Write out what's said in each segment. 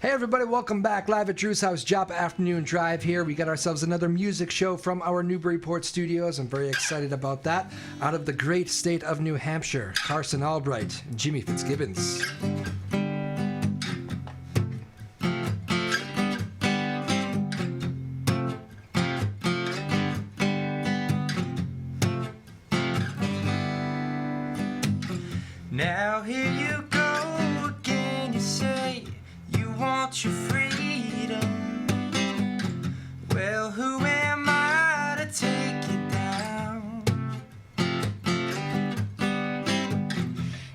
Hey everybody, welcome back. Live at Drew's house, Joppa Afternoon Drive here. We got ourselves another music show from our Newburyport studios. I'm very excited about that. Out of the great state of New Hampshire, Carson, Albright, and Jimmy Fitzgibbons. Now here you go again, you say you want your freedom. Well, who am I to take you down?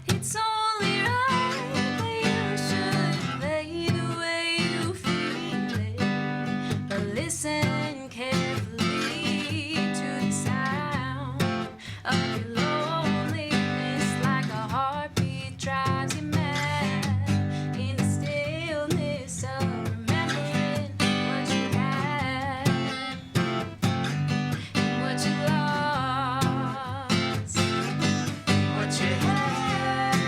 It's only right that you should play the way you feel it, but listen carefully to the sound of your loneliness, like a heartbeat drives you mad in the stillness of remembering what you had and what you lost, What you had,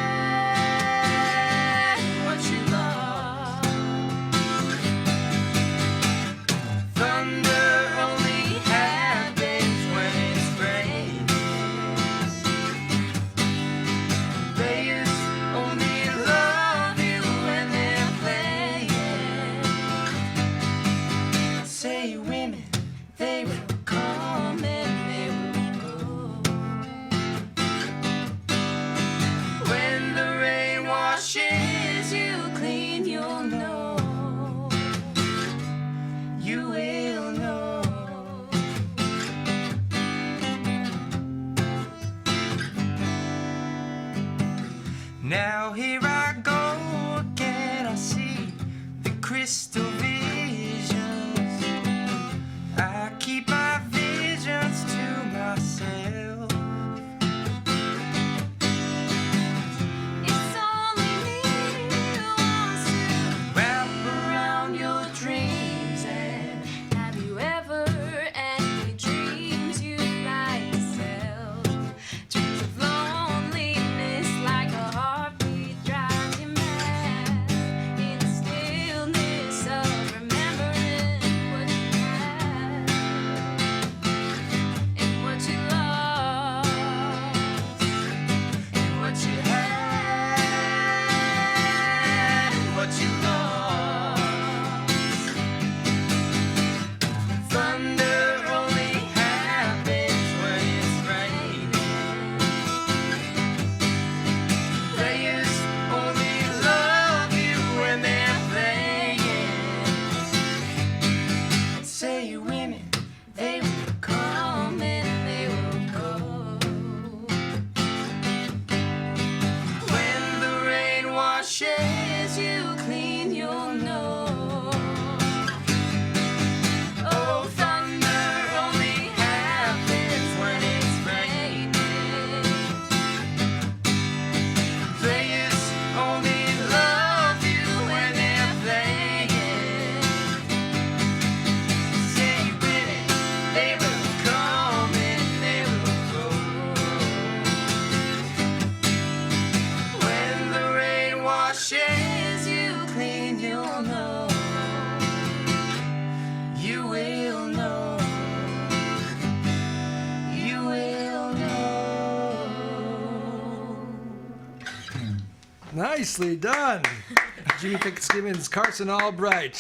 what you lost. Thunder only happens when it's raining. Players only love you when they're playing. Say women, they will come and they will go. When the rain washes you clean, you'll know. You will know. Now here I go again, I see the crystal visions. I keep my visions to myself. It's only me who wants to wrap around your dreams. And have you ever any dreams you like yourself? Dreams of loneliness, like a heartbeat drives you mad in the stillness of remembering what you had and what you lost And what you had, what you lost. Thunder only happens when it's raining. Players only love you when they're playing. Say women, they will come and they will go. When the rain washes you clean, you'll know. Oh, thunder only happens when it's raining. Players only love you when they're playing. Say women, they will come and they will go. When the rain washes you clean, you'll know. You will know. You will know. Nicely done. Jimmy Fitzgibbons, Carson Albright.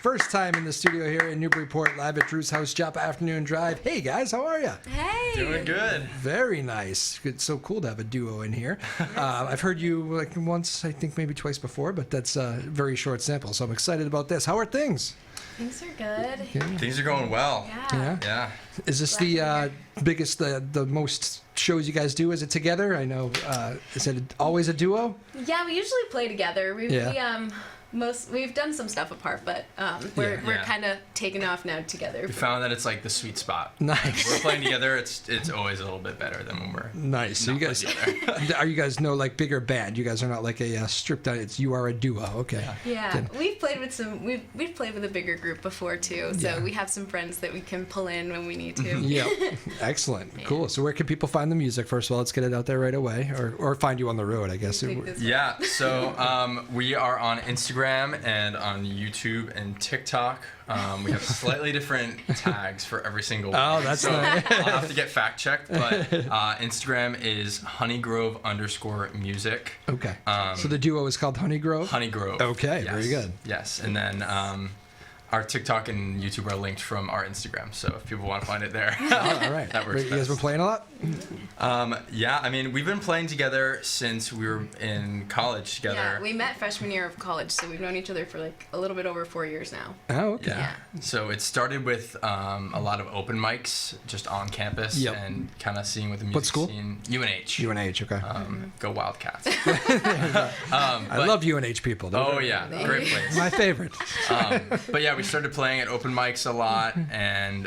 First time in the studio here in Newburyport, live at Drew's house, Joppa Afternoon Drive. Hey guys, how are you? Hey! Doing good. Very nice. It's so cool to have a duo in here. I've heard you like once, I think maybe twice before, but that's a very short sample, so I'm excited about this. How are things? Things are good. Things are going well. Yeah. Yeah. Is this the biggest, the most shows you guys do? Is it together? I know. Is it always a duo? Yeah, we usually play together. Yeah. We've done some stuff apart, but we're Yeah. kind of taking off now together. We found that it's like the sweet spot. Nice. We're playing together. It's always a little bit better than when we're Nice. So not you guys, together. are you guys no like bigger band? You guys are not like a stripped down. You are a duo. Okay. Yeah, Then- we've played with we've played with a bigger group before too, so Yeah. we have some friends that we can pull in when we need to. Yeah. Excellent. Cool. So where can people find the music? First of all, let's get it out there right away, or find you on the road, I guess. Take this Yeah. So we are on Instagram Instagram and on YouTube and TikTok. We have slightly different tags for every single one. Oh, that's so nice. I'll have to get fact checked, but Instagram is honeygrove_music. Okay. So the duo is called Honeygrove? Honeygrove. Okay, yes. very good. Yes, and then our TikTok and YouTube are linked from our Instagram, so if people want to find it there, All right. that works You guys best. been playing a lot? Yeah, I mean, we've been playing together since we were in college together. Yeah, we met freshman year of college, so we've known each other for like a little bit over 4 years now. Oh, okay. Yeah. So it started with a lot of open mics just on campus Yep. and kind of seeing what the music What school? scene. UNH. UNH, okay. Go Wildcats. I love UNH people. Oh yeah, great place. My favorite. But yeah, we started playing at open mics a lot, and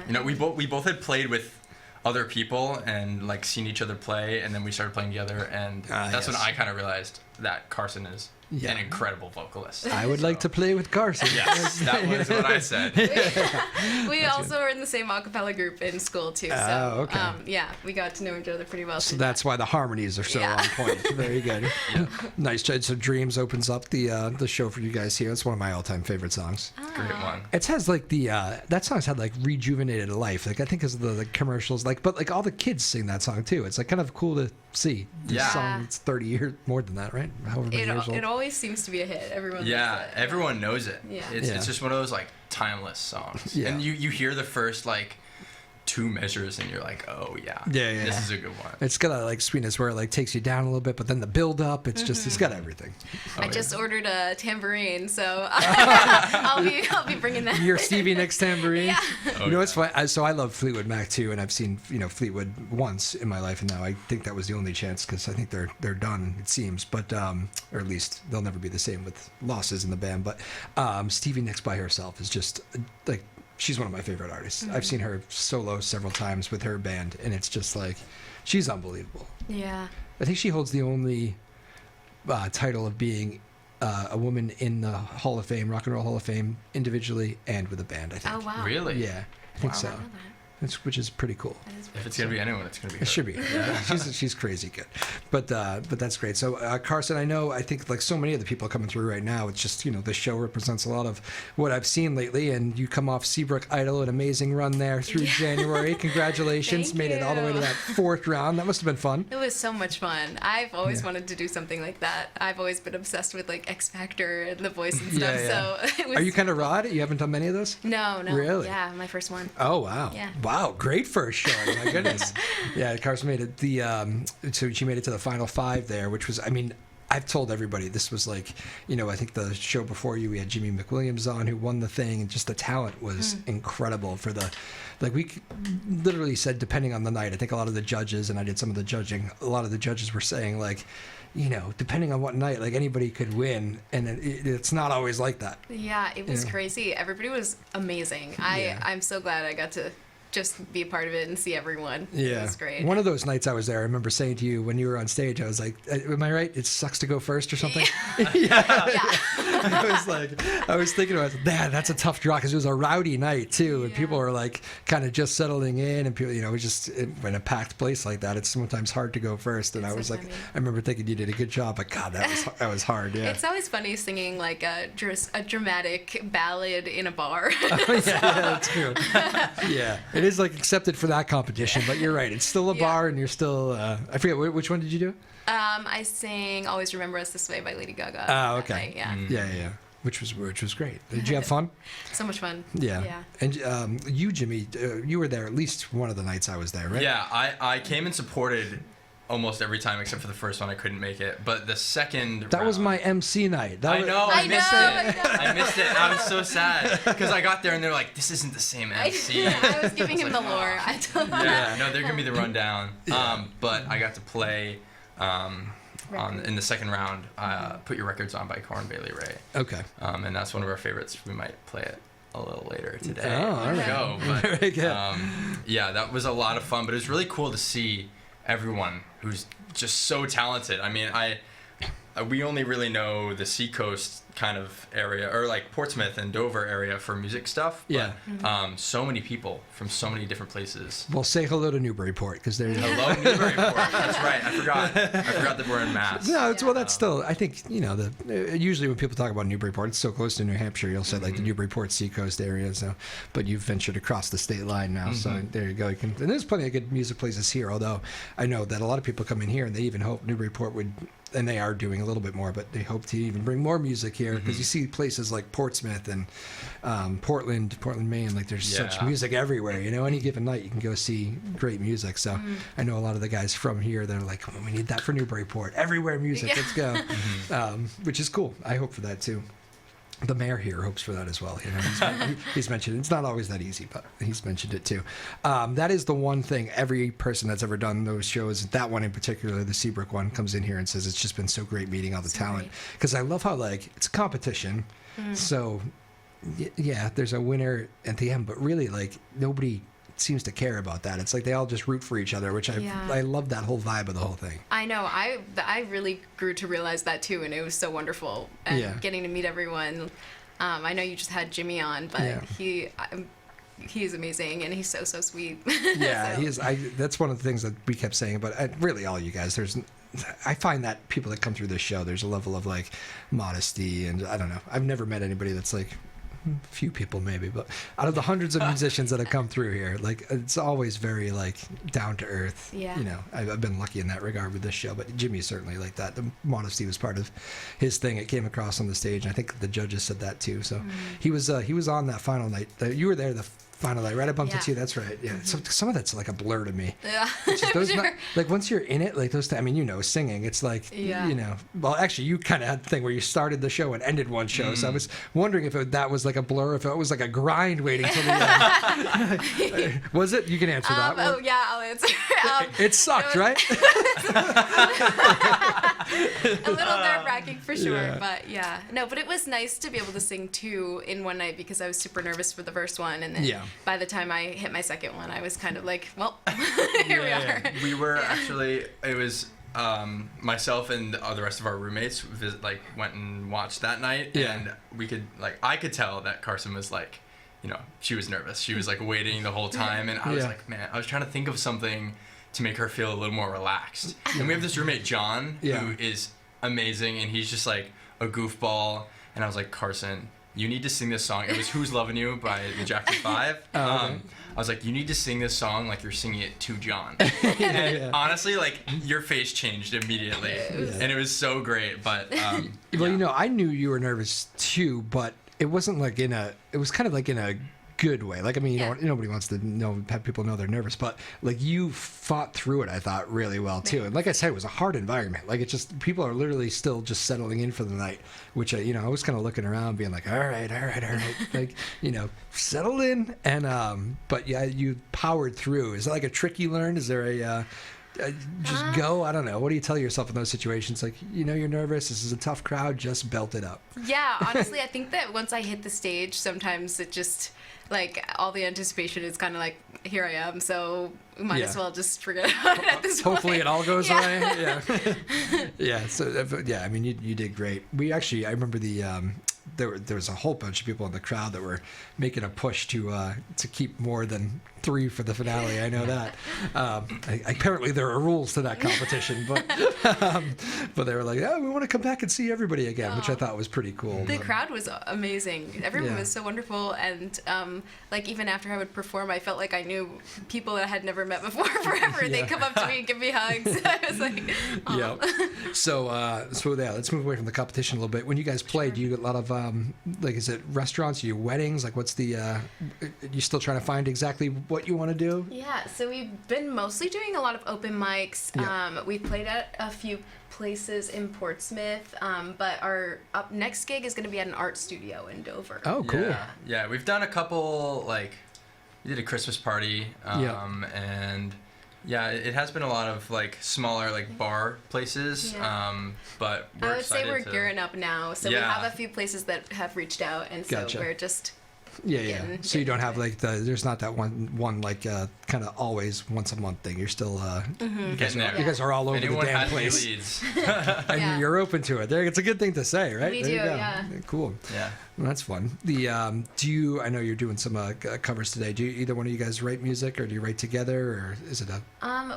you know, we both had played with other people and like seen each other play, and then we started playing together, and that's when yes. I kind of realized that Carson is Yeah. an incredible vocalist. I would like to play with Carson. Yes, that was what I said. We also were in the same a cappella group in school too, so Oh, okay. yeah, we got to know each other pretty well. So through that's why the harmonies are so Yeah. on point. Very good. Nice. So Dreams opens up the show for you guys here. It's one of my all-time favorite songs. Great one. It has like that song's had like rejuvenated life. Like I think because of the commercials, like but like all the kids sing that song too. It's like kind of cool to see. This Yeah. song, it's 30 years more than that, right? However many years old. It always seems to be a hit. Everyone Yeah, loves it. everyone knows it. Yeah. It's Yeah. just one of those like timeless songs. Yeah. And you hear the first like 2 measures and you're like, oh yeah, Yeah. this is a good one. It's got a like sweetness where it like takes you down a little bit, but then the build up, it's just it's got everything. I just ordered a tambourine, so I'll be bringing that. Your Stevie Nicks tambourine. Yeah. You know what's funny? So I love Fleetwood Mac too, and I've seen Fleetwood once in my life, and now I think that was the only chance because I think they're done. It seems, but or at least they'll never be the same with losses in the band. But Stevie Nicks by herself is just like she's one of my favorite artists. I've seen her solo several times with her band, and it's just like she's unbelievable. Yeah. I think she holds the only title of being a woman in the Hall of Fame, Rock and Roll Hall of Fame, individually and with a band. I think. Oh wow. Really? Yeah, I think Wow. so. I didn't know that. Which is pretty cool. That is If it's gonna be anyone, it's gonna be her. It should be. She's crazy good, but that's great. So Carson, I think like so many of the people coming through right now, it's just the show represents a lot of what I've seen lately, and you come off Seabrook Idol, an amazing run there through January. Congratulations, Thank made it all the way to you. that 4th round. That must have been fun. It was so much fun. I've always wanted to do something like that. I've always been obsessed with like X Factor and The Voice and stuff. So it was. Are you kind of raw? You haven't done many of those? No. Really? Yeah, my first one. Oh wow! Yeah. Wow, great first showing. My goodness. Yeah, Carson made it so she made it to the final 5 there, which was I've told everybody this was like I think the show before you we had Jimmy McWilliams on who won the thing, and just the talent was incredible for the we literally said depending on the night. I think a lot of the judges, and I did some of the judging, a lot of the judges were saying like depending on what night, like anybody could win, and it's not always like that. Yeah, it was Yeah. crazy. Everybody was amazing. I'm so glad I got to just be a part of it and see everyone. Yeah, It was great. One of those nights I was there, I remember saying to you when you were on stage, I was like, "Am I right? It sucks to go first or something." Yeah. I was thinking about that's a tough draw because it was a rowdy night too, and people were like kind of just settling in, and people, it was just in a packed place like that, it's sometimes hard to go first. And It's I was so like, funny. I remember thinking you did a good job, but God, that was hard. Yeah. It's always funny singing like a dramatic ballad in a bar. Yeah, that's true. Yeah, it is like accepted for that competition, but you're right. It's still a Yeah. bar, and you're still. I forget which one did you do? I sang "Always Remember Us This Way" by Lady Gaga. Oh, that okay. night, yeah. Yeah. Which was great. Did you have fun? So much fun. Yeah. Yeah. And you, Jimmy, you were there at least one of the nights I was there, right? Yeah, I came and supported almost every time except for the first one. I couldn't make it, but the second That was round- my MC night. That I was, know, I missed I it. know. I missed it. I was so sad because I got there and they're like, "This isn't the same MC." I was giving him the lore. I told him. Yeah, no, they're gonna be the rundown. But I got to play in the second round. "Put Your Records On" by Corn Bailey Ray. Okay. And that's one of our favorites. We might play it a little later today. Oh, all on the right. show. But, Very good. yeah, that was a lot of fun. But it was really cool to see everyone who's just so talented. I mean, we only really know the Seacoast kind of area, or like Portsmouth and Dover area for music stuff. Yeah. But, so many people from so many different places. Well, say hello to Newburyport, because there's Hello, Newburyport. That's right. I forgot that we're in Mass. No, well, that's still. I think usually when people talk about Newburyport, it's so close to New Hampshire. You'll say like the Newburyport Seacoast area. So, but you've ventured across the state line now. So there you go. And there's plenty of good music places here. Although I know that a lot of people come in here and they even hope Newburyport would. And they are doing a little bit more, but they hope to even bring more music here, because you see places like Portsmouth and Portland, Maine. Like there's such music everywhere. Any given night you can go see great music. So I know a lot of the guys from here. They're like, oh, we need that for Newburyport. Everywhere music. Let's go. Which is cool. I hope for that too. The mayor here hopes for that as well. He's mentioned it's not always that easy, but he's mentioned it too. That is the one thing every person that's ever done those shows, that one in particular, the Seabrook one, comes in here and says it's just been so great meeting all the talent. Because I love how it's a competition. So yeah, there's a winner at the end, but really nobody seems to care about that. It's like they all just root for each other, which I love that whole vibe of the whole thing. I know. I really grew to realize that too, and it was so wonderful. And getting to meet everyone. I know you just had Jimmy on, but he is amazing, and he's so sweet. Yeah, he is. That's one of the things that we kept saying, but really all you guys. I find that people that come through this show, there's a level of modesty, and I don't know. I've never met anybody that's few people maybe, but out of the hundreds of musicians that have come through here, it's always very down to earth. Yeah. I've been lucky in that regard with this show, but Jimmy's certainly like that. The modesty was part of his thing. It came across on the stage, and I think the judges said that too. So he was on that final night. You were there the final night, right? I bumped into you. That's right. Yeah. So some of that's like a blur to me. Yeah. Sure. Once you're in it, those. Singing. It's Well, actually, you kind of had the thing where you started the show and ended one show. So I was wondering if that was a blur, if it was a grind waiting till the end. Was it? You can answer that one. Oh yeah, I'll answer. It sucked, right? A little nerve-wracking for sure, but no. But it was nice to be able to sing two in one night, because I was super nervous for the first one, and then by the time I hit my second one, I was kind of well, here we are. We were actually, it was myself and the rest of our roommates went and watched that night, and we could I could tell that Carson was she was nervous. She was waiting the whole time, and I was man, I was trying to think of something to make her feel a little more relaxed. And we have this roommate John who is amazing, and he's just a goofball. And I was like, Carson, you need to sing this song. It was "Who's Loving You" by the Jackson 5. I was like, you need to sing this song like you're singing it to John. And honestly, your face changed immediately, and it was so great. But well, I knew you were nervous too, but it wasn't it was kind of in a good way. Nobody wants to have people know they're nervous, but you fought through it, I thought, really well too. And like I said, it was a hard environment. It's just, people are literally still just settling in for the night, which I was kind of looking around being all right, settle in. And but yeah, you powered through. Is it a trick you learned? Is there a just go? I don't know. What do you tell yourself in those situations? You're nervous. This is a tough crowd. Just belt it up. Yeah, honestly, I think that once I hit the stage, sometimes it just all the anticipation is kind of here I am. So might as well just forget about it at this point. Hopefully it all goes away. Yeah. Yeah. So you did great. We actually, I remember there was a whole bunch of people in the crowd that were making a push to keep more than 3 for the finale. I know that. Apparently there are rules to that competition, but they were we want to come back and see everybody again, which I thought was pretty cool. The crowd was amazing. Everyone was so wonderful, and even after I would perform, I felt like I knew people that I had never met before forever. They'd come up to me and give me hugs. I was yeah. So let's move away from the competition a little bit. When you guys play, do you get a lot of is it restaurants? Are you weddings? What's the? You still trying to find exactly what you want to do? Yeah. So we've been mostly doing a lot of open mics. Yeah. We played at a few places in Portsmouth, but our next gig is going to be at an art studio in Dover. Oh, cool. Yeah, we've done a couple, we did a Christmas party, and it has been a lot of smaller bar places, but we're I would say we're gearing up now, so we have a few places that have reached out, and so we're just getting So you don't have into like there's not that one like kind of always once a month thing. You're still Getting there. you guys are all over Anyone the damn has any place, leads? and Yeah. you're open to it. There, it's a good thing to say, right? We There you do, go. yeah. Cool. Yeah. Well, that's fun. Do you? I know you're doing some covers today. Do either one of you guys write music, or do you write together, or is it a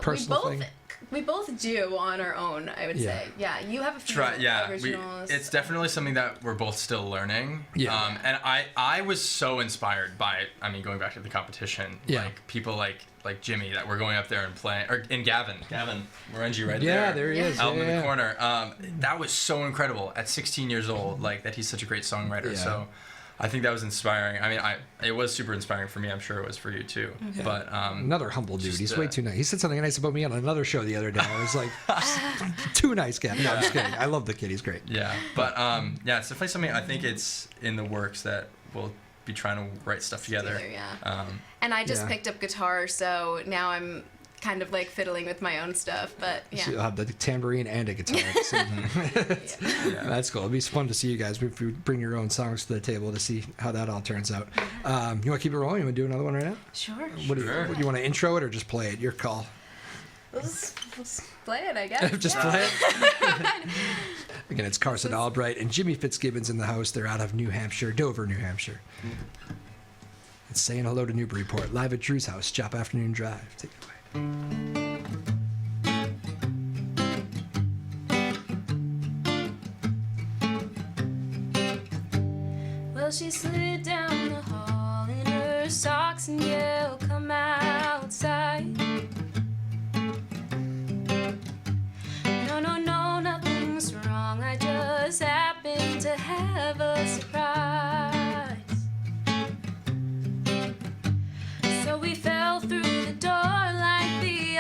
personal thing? We both do on our own, I would say. Yeah, you have a few originals. It's definitely something that we're both still learning. Yeah. And I was so inspired by, I mean, going back to the competition, like people like Jimmy that were going up there and playing, and Gavin, Morenji right there. Yeah, there he is. Out in Yeah. the corner. That was so incredible at 16 years old, like that he's such a great songwriter. Yeah. So I think that was inspiring. I mean, it was super inspiring for me. I'm sure it was for you too. Yeah. But another humble dude. just, He's way too nice. He said something nice about me on another show the other day. I was like, too nice, Gavin. No, I'm just kidding. I love the kid. He's great. Yeah, but yeah, it's definitely something I think it's in the works that we'll be trying to write stuff together. And I just picked up guitar, so now I'm kind of like fiddling with my own stuff. But yeah, So you'll have the tambourine and a guitar. That's cool. It'll be fun to see you guys if you bring your own songs to the table to see how that all turns out. You want to keep it rolling? You want to do another one right now? Sure. What do you want to intro it or just play it? Your call. Let's play it, I guess. Just play it. Again, it's Carson Albright and Jimmy Fitzgibbons in the house. They're out of New Hampshire, Dover, New Hampshire. It's saying hello to Newburyport, live at Drew's house, Joppa Afternoon Drive. Take it away. Well, she slid down the hall in her socks and yelled, "Come outside." No, nothing's wrong. I just happened to have a surprise. So we fell through the door like the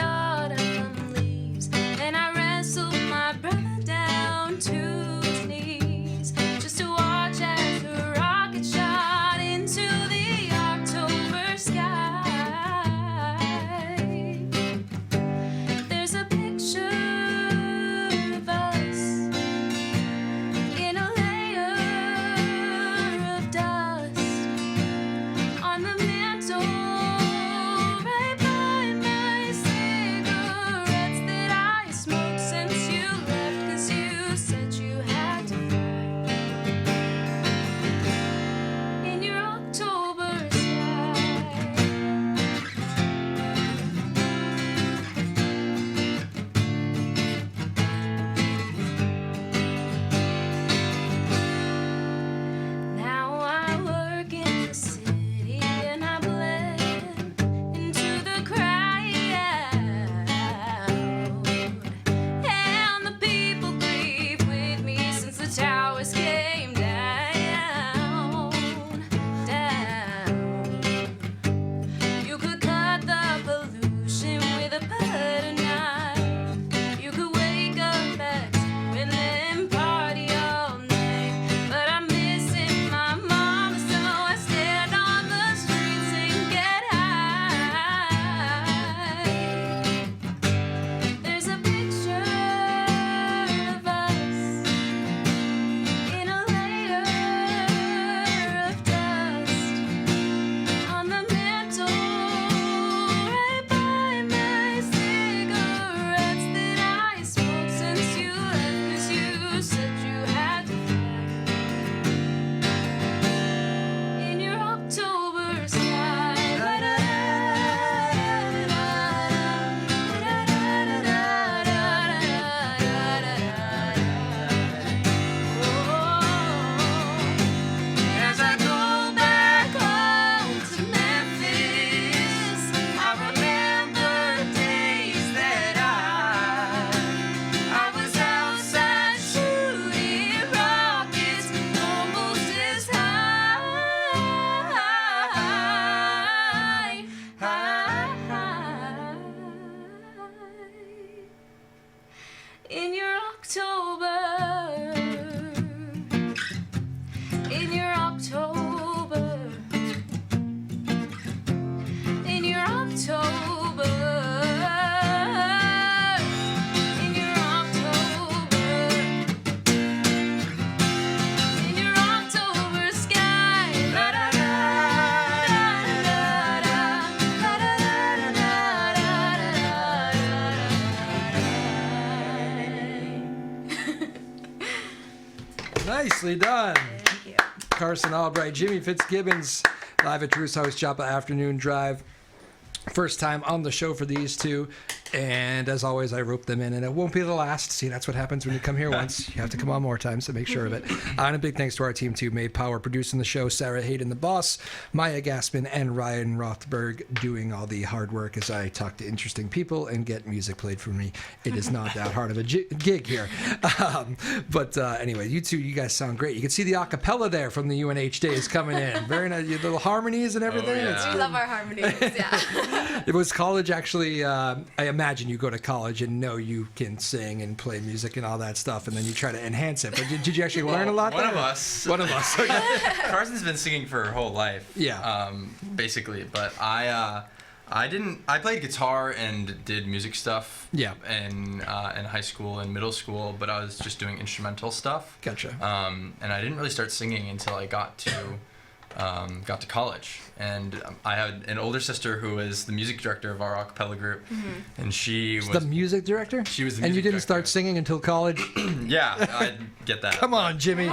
Nicely done. Thank you. Carson Albright, Jimmy Fitzgibbons, live at Drew's House, Joppa Afternoon Drive. First time on the show for these two, and as always, I rope them in, and it won't be the last. See, that's what happens when you come here once. You have to come on more times, so make sure of it. And a big thanks to our team, too. Made Power producing the show, Sarah Hayden, the boss, Maya Gaspin, and Ryan Rothberg doing all the hard work as I talk to interesting people and get music played for me. It is not that hard of a gig here. But anyway, you two, you guys sound great. You can see the acapella there from the UNH days coming in. Very nice, your little harmonies and everything. Oh, yeah. We love our harmonies. Yeah. It was college actually. I imagine you go to college and know you can sing and play music and all that stuff, and then you try to enhance it. But did you actually learn a lot? One there? of us. One of us. Okay. Carson's been singing for her whole life. Yeah. Basically, but I didn't. I played guitar and did music stuff. Yeah. In high school and middle school, but I was just doing instrumental stuff. Gotcha. And I didn't really start singing until I got to college, and I had an older sister who was the music director of our a cappella group, and she was the music director. She was the and you music didn't director. start singing until college. Yeah, I get that. Come on, Jimmy.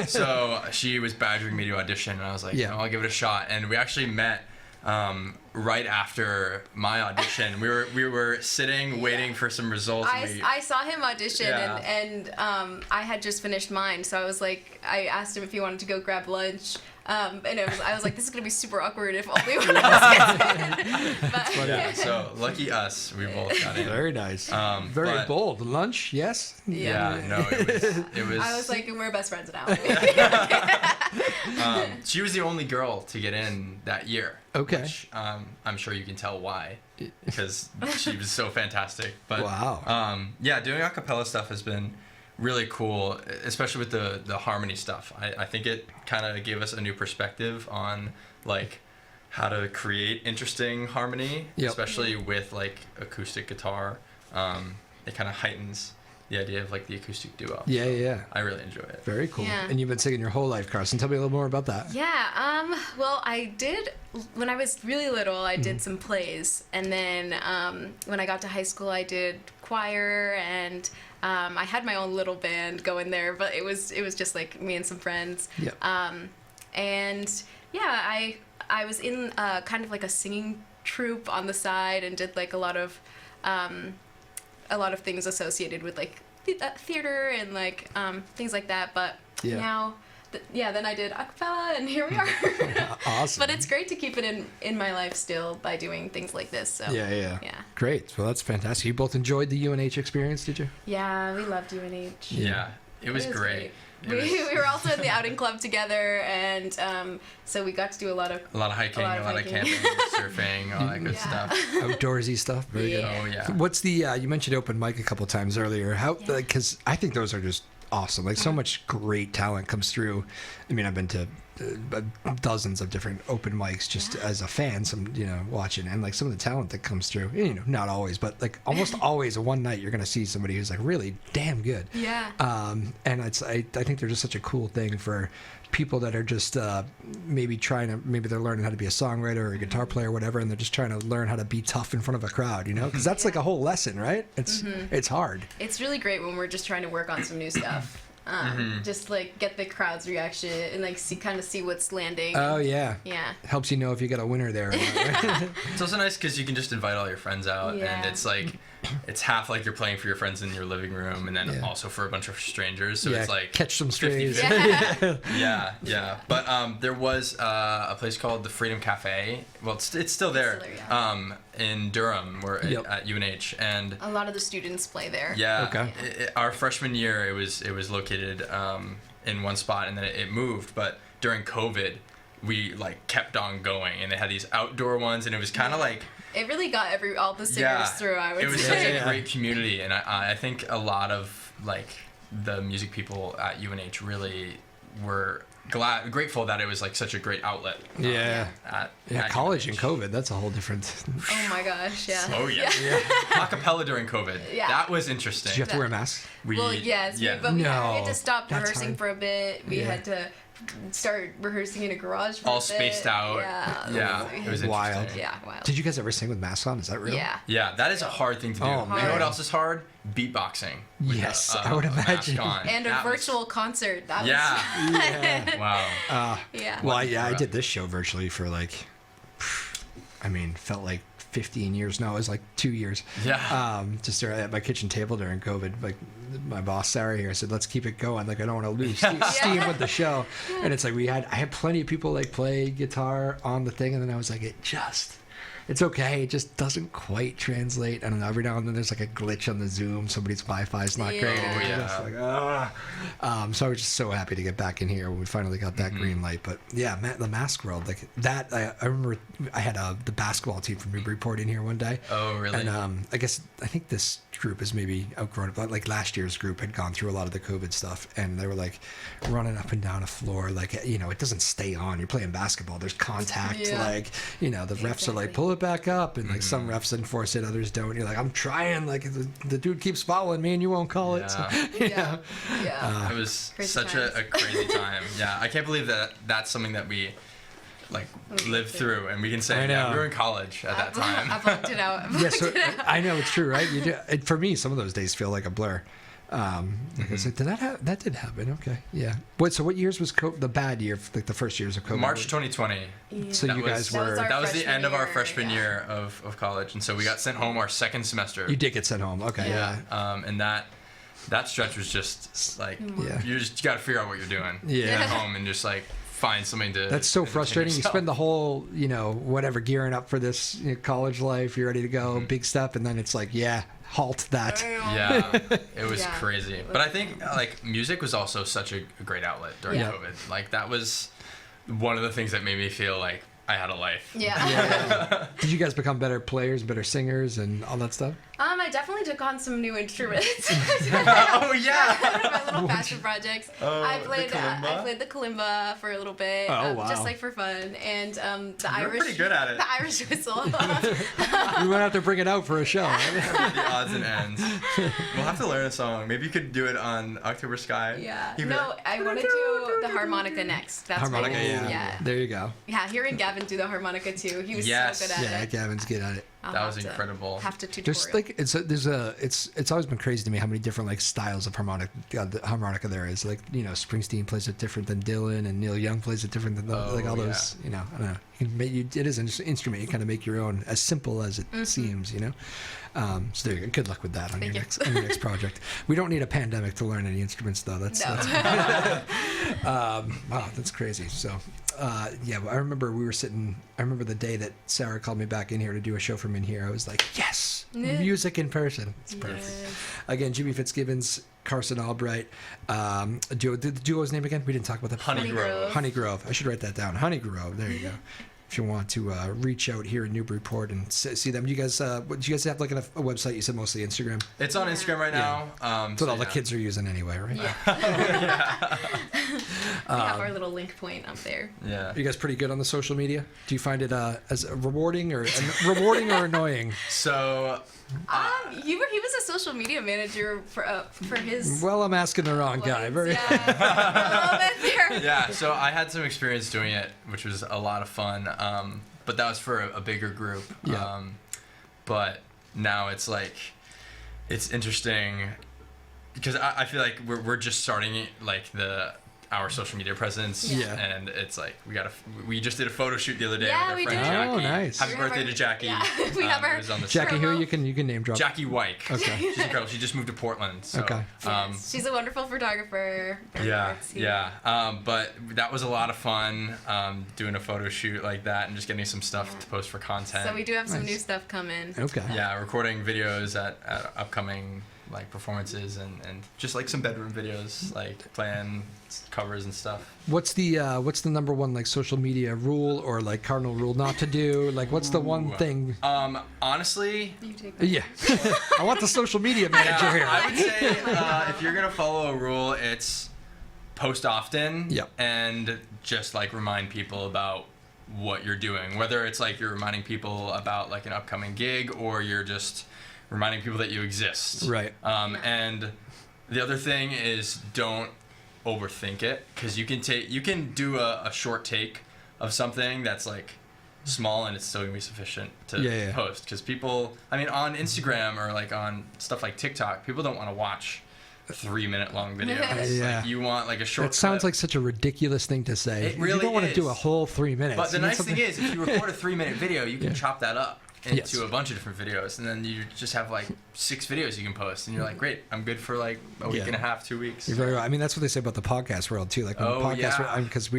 So she was badgering me to audition, and I was like, Yeah. I'll give it a shot. And we actually met right after my audition. We were sitting waiting for some results. I saw him audition, Yeah. and I had just finished mine, so I was like, I asked him if he wanted to go grab lunch. And I was like, this is gonna be super awkward if only one of us gets in. But Yeah, so lucky us, we both got in. Very nice. Very but- bold. Lunch, yes. Yeah, no, it was. I was like, we're best friends now. She was the only girl to get in that year. Okay. Which, I'm sure you can tell why, because she was so fantastic. But Wow. yeah, doing a cappella stuff has been really cool, especially with the harmony stuff. I think it kind of gave us a new perspective on like how to create interesting harmony, Yep. especially with like acoustic guitar. It kind of heightens the idea of like the acoustic duo. Yeah, So yeah. I really enjoy it. Very cool. Yeah. And you've been singing your whole life, Carson. Tell me a little more about that. Yeah, well, I did, when I was really little, I did some plays, and then when I got to high school, I did choir, and I had my own little band going there, but it was just like me and some friends. Yep. And yeah, I was in kind of like a singing troupe on the side, and did like a lot of things associated with like theater and like things like that. But Yeah. now, then I did a cappella, and here we are. Awesome. But it's great to keep it in my life still by doing things like this. So Yeah. yeah, Great. Well, that's fantastic. You both enjoyed the UNH experience, did you? yeah, we loved UNH. Yeah, it was great. We were also in the outing club together, and so we got to do a lot of hiking, a lot of camping, surfing, all that good Yeah. stuff. Outdoorsy stuff. Very good. Yeah. Oh yeah. What's the you mentioned open mic a couple times earlier? How because I think those are just awesome. Like so much great talent comes through. I mean, I've been to dozens of different open mics just as a fan, some watching, and like some of the talent that comes through. Not always, but like almost always. One night you're gonna see somebody who's like really damn good. Yeah. And I think they're just such a cool thing for people that are just maybe they're learning how to be a songwriter or a guitar player or whatever, and they're just trying to learn how to be tough in front of a crowd, because that's like a whole lesson, right? It's hard. It's really great when we're just trying to work on some new stuff. Just like get the crowd's reaction and like see what's landing. Oh yeah. Yeah. Helps you know if you got a winner there. Or not, right? It's also nice because you can just invite all your friends out, Yeah. and it's like, it's half like you're playing for your friends in your living room, and then Yeah. also for a bunch of strangers. So yeah, it's like catch some 50-50. strays. Yeah. But there was a place called the Freedom Cafe. Well, it's still there. In Durham, Yep. at UNH, and A lot of the students play there. yeah. Okay. Our freshman year, it was located in one spot, and then it moved. But during COVID, we like kept on going, and they had these outdoor ones, and it was kind of like. It really got all the singers through, I would say. It was such a great community, and I think a lot of like the music people at UNH really were grateful that it was like such a great outlet. Yeah. At College UNH. and COVID, that's a whole different. Oh my gosh, yeah. Oh yeah. Acapella during COVID. Yeah. That was interesting. Did you have to wear a mask? But we No, had to stop that's rehearsing hard. for a bit. We Yeah. had to start rehearsing in a garage for all a bit. spaced out. Yeah. It was Wild. interesting. Yeah, wow. Did you guys ever sing with masks on? Is that real? Yeah. Yeah, that is a hard thing to do. Oh, You know man. what else is hard? Beatboxing. with Yes, a I would mask imagine. on. And a That was- virtual concert. That Yeah. Yeah. Wow. yeah. Well, I did this show virtually for like, felt like 15 years. No, it was like 2 years. Yeah. Just there at my kitchen table during COVID. Like my boss Sarah here said, let's keep it going. Like I don't want to lose steam with the show. And it's like I had plenty of people like play guitar on the thing, and then I was like, it's okay. It just doesn't quite translate. I don't know. Every now and then there's like a glitch on the Zoom. Somebody's Wi-Fi is not great. Yeah. And it's just like, so I was just so happy to get back in here when we finally got that green light. But yeah, the mask world, like that. I remember I had the basketball team from Newburyport in here one day. Oh, really? And I think this group is maybe outgrown it. But like last year's group had gone through a lot of the COVID stuff, and they were like running up and down a floor. Like it doesn't stay on. You're playing basketball. There's contact. Yeah. Like the refs are like pull it back up, and like some refs enforce it, others don't. You're like, I'm trying. Like the dude keeps following me, and you won't call it. So, Yeah. Yeah. It was Crazy such times. a crazy time. Yeah, I can't believe that's something that we like lived through, and we can say I know. we were in college at that time. I blocked it out. yeah, so I know it's true, right? You do. For me, some of those days feel like a blur. Like I said, that did happen? Okay, yeah. What years was the bad year? Like the first years of COVID. March 2020. So That you was- guys That was were. our That was the freshman end of our year, freshman yeah. year of college, and so we got sent home our second semester. You did get sent home. Okay. Yeah. And that stretch was just like Yeah. you got to figure out what you're doing. Yeah. At home and just like find something to. That's so entertain frustrating. You yourself. spend the whole, whatever, gearing up for this college life. You're ready to go, big step, and then it's like, halt that. Yeah, it was Yeah. crazy. But I think like music was also such a great outlet during Yeah. COVID. Like that was one of the things that made me feel like I had a life. Yeah. Did you guys become better players, better singers, and all that stuff? I definitely took on some new instruments. Oh yeah. One of my little passion projects. I the played kalimba? the kalimba for a little bit, Oh, wow. just like for fun, and the You're Irish. pretty good at it. The Irish whistle. We might have to bring it out for a show. The odds and ends. We'll have to learn a song. Maybe you could do it on October Sky. Yeah. You'd be No, like, I want to do the harmonica next. That's Harmonica, what yeah. Yeah. There you go. Yeah, hearing Gavin do the harmonica too. He was Yes. so good at Yeah, it. Gavin's good at it. I'll That have was to- incredible. Have to tutorial. Just like it's always been crazy to me how many different like styles of harmonica there is. Like Springsteen plays it different than Dylan, and Neil Young plays it different than like all those. I don't know. You can it is an instrument. You kind of make your own, as simple as it seems. So there you go. Good luck with that on your next project. We don't need a pandemic to learn any instruments though. That's wow, that's crazy. So yeah, I remember I remember the day that Sarah called me back in here to do a show from in here. I was like, yes, music in person. It's perfect. Yes. Again, Jimmy Fitzgibbons, Carson Albright. The duo's name again? We didn't talk about that before. Honey Grove. Honey Grove. I should write that down. Honey Grove. There you go. If you want to reach out here in Newburyport and see them, do you guys have like a website? You said mostly Instagram. It's on Instagram right now. That's what all the kids are using anyway, right? Yeah. We have our little link point up there. Yeah. Are you guys pretty good on the social media? Do you find it as rewarding or annoying? So He was a social media manager for his. Well, I'm asking the wrong guy. Very. Yeah, a little bit there. yeah, so I had some experience doing it, which was a lot of fun. But that was for a bigger group. Yeah. But now it's like, it's interesting because I feel like we're just starting like our social media presence. Yeah. And it's like we just did a photo shoot the other day Yeah, with we our friend did. Jackie. Oh, nice. Happy We have birthday our- to Jackie. Yeah, we have our- it was on the Jackie, Promo. who you can name drop. Jackie Wyke. Okay. She's incredible. She just moved to Portland. So, Okay. Yes. She's a wonderful photographer. Very Yeah, artsy. yeah. But that was a lot of fun, doing a photo shoot like that and just getting some stuff to post for content. So we do have some Nice. new stuff coming. Okay. Yeah, recording videos at upcoming like performances and just like some bedroom videos, like playing covers and stuff. What's the number one like social media rule or like cardinal rule not to do? Like what's the one thing? Honestly, You take that. Yeah. I want the social media manager here. I would say if you're gonna follow a rule, it's post often. Yep. And just like remind people about what you're doing, whether it's like you're reminding people about like an upcoming gig or you're just reminding people that you exist. Right. And the other thing is don't overthink it, because you can do a short take of something that's like small and it's still gonna be sufficient to post, because people, I mean, on Instagram or like on stuff like TikTok, people don't want to watch 3-minute long videos. Like, you want like a short It sounds clip. like such a ridiculous thing to say. It really you don't want to is. do a whole 3 minutes. But the You need nice something- thing is, if you record a 3-minute video, you can chop that up into Yes. a bunch of different videos, and then you just have like 6 videos you can post, and you're like, great, I'm good for like a week and a half, 2 weeks. You're very right. I mean, that's what they say about the podcast world too. Like when the podcast, because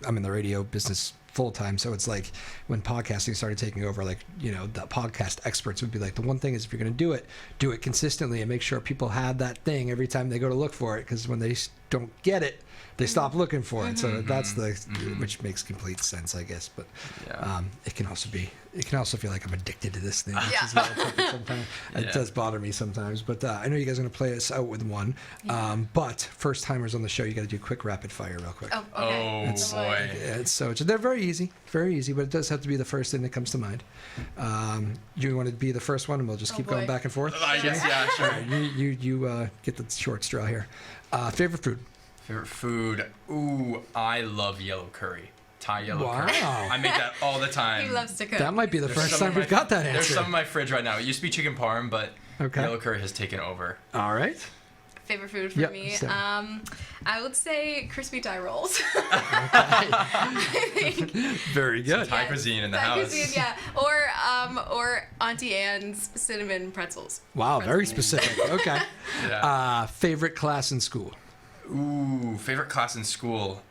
I'm in the radio business full time, so it's like when podcasting started taking over, like, you know, the podcast experts would be like, the one thing is, if you're going to do it consistently and make sure people have that thing every time they go to look for it, because when they don't get it, they stop looking for it. So that's which makes complete sense, I guess. But it can also feel like I'm addicted to this thing, which is a little tricky sometimes. It does bother me sometimes. But I know you guys are going to play us out with one. But first timers on the show, you got to do quick rapid fire real quick. Oh, okay. Oh boy. They're very easy, but it does have to be the first thing that comes to mind. You want to be the first one, and we'll just keep going back and forth. I guess, yeah, sure. You get the short straw here. Favorite food? Favorite food? Ooh, I love yellow curry. Thai yellow curry. Wow. I make that all the time. He loves to cook. That might be the first time we've got that answer. There's some in my fridge right now. It used to be chicken parm, but Okay. yellow curry has taken over. All right. Favorite food for Yep, me? so- I would say crispy Thai rolls. Very good. Thai cuisine in the Thai house. cuisine, yeah. Or Auntie Anne's cinnamon pretzels. Wow, very specific. Okay. Yeah. Favorite class in school? Ooh, favorite class in school.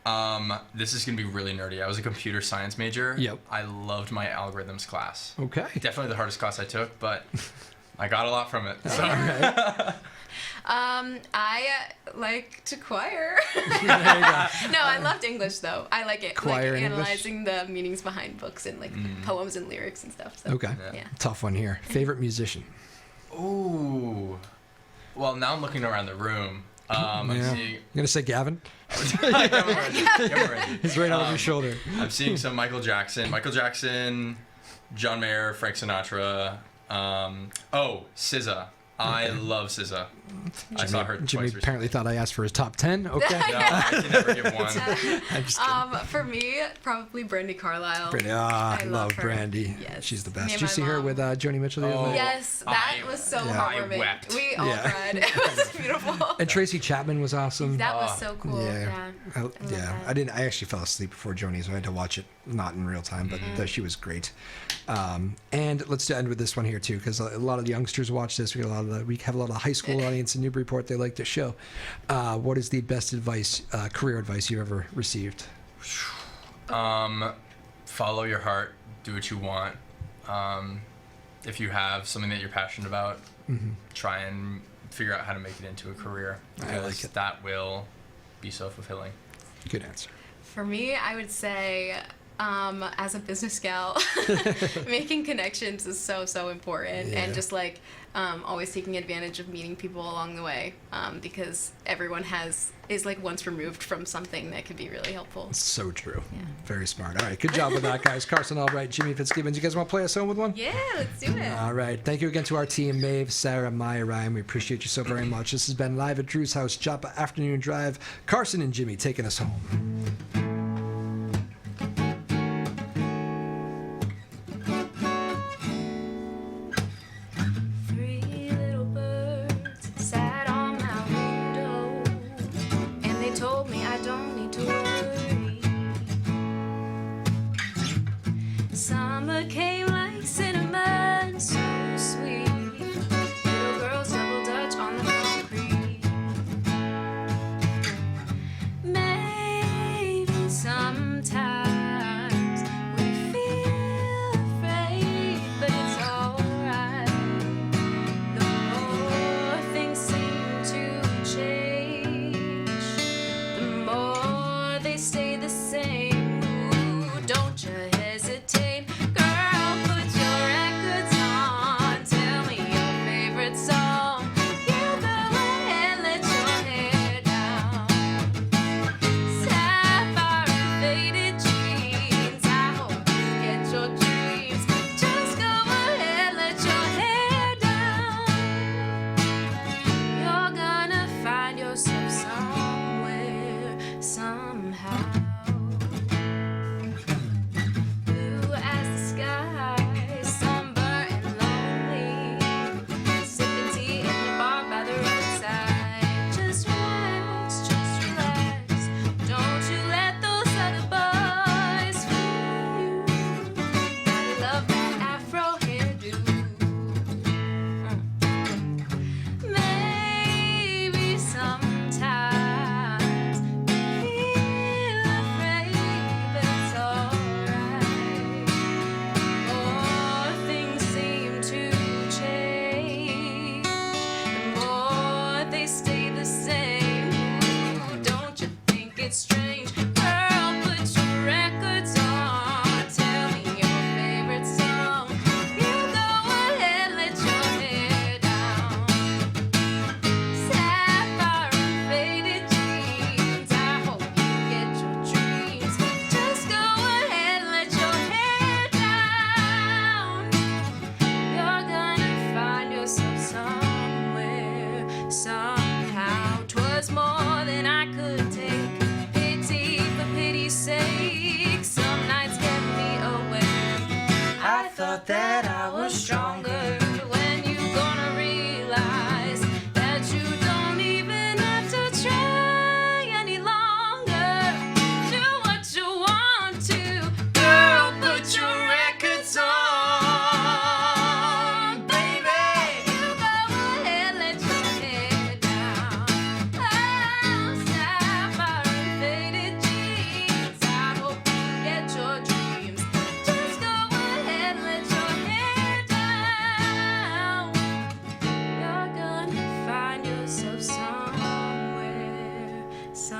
This is gonna be really nerdy. I was a computer science major. Yep. I loved my algorithms class. Okay. Definitely the hardest class I took, but I got a lot from it. So. I like to choir. There you go. No, I loved English though. I like it. Choir like in English? analyzing the meanings behind books and like poems and lyrics and stuff. So, Okay. Yeah. Tough one here. Favorite musician? Ooh. Well, now I'm looking around the room. I'm seeing. You're gonna say Gavin? I'm ready. He's right over your shoulder. I'm seeing some Michael Jackson, John Mayer, Frank Sinatra. SZA. I love SZA. I saw her Jimmy twice apparently thought I asked for his top 10. Okay. No, I can never give one. I'm just kidding. For me, probably Brandy Carlisle. Brandy. I I love love her. Brandy. Yes. She's the Me best. and Did you my see her mom. with Joni Mitchell the other night? Yes, that I- was so I heartwarming. wept. We all Yeah. cried. It was beautiful. And Tracy Chapman was awesome. That was so cool. Yeah. I that. I actually fell asleep before Joni, so I had to watch it not in real time, but she was great. And let's end with this one here too, because a lot of the youngsters watch this. We have a lot of high school audience in Newburyport. They like the show. What is the best advice, career advice you've ever received? Follow your heart. Do what you want. If you have something that you're passionate about, try and figure out how to make it into a career, I because like it. that will be so fulfilling. Good answer. For me, I would say, as a business gal, making connections is so important, Yeah. and just like always taking advantage of meeting people along the way, because everyone is like once removed from something that could be really helpful. So true. Yeah. Very smart. All right. Good job with that, guys. Carson Albright, Jimmy Fitzgibbons. You guys want to play us home with one? Yeah, let's do it. All right. Thank you again to our team, Maeve, Sarah, Maya, Ryan. We appreciate you so very much. This has been live at Drew's house, Joppa Afternoon Drive. Carson and Jimmy taking us home. Three little birds sat on my window, and they told me I don't need to worry. Summer came like cinnamon, so sweet. Little girls double dutch on the concrete. Maybe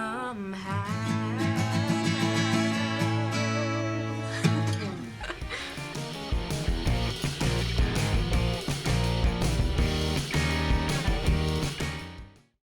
somehow.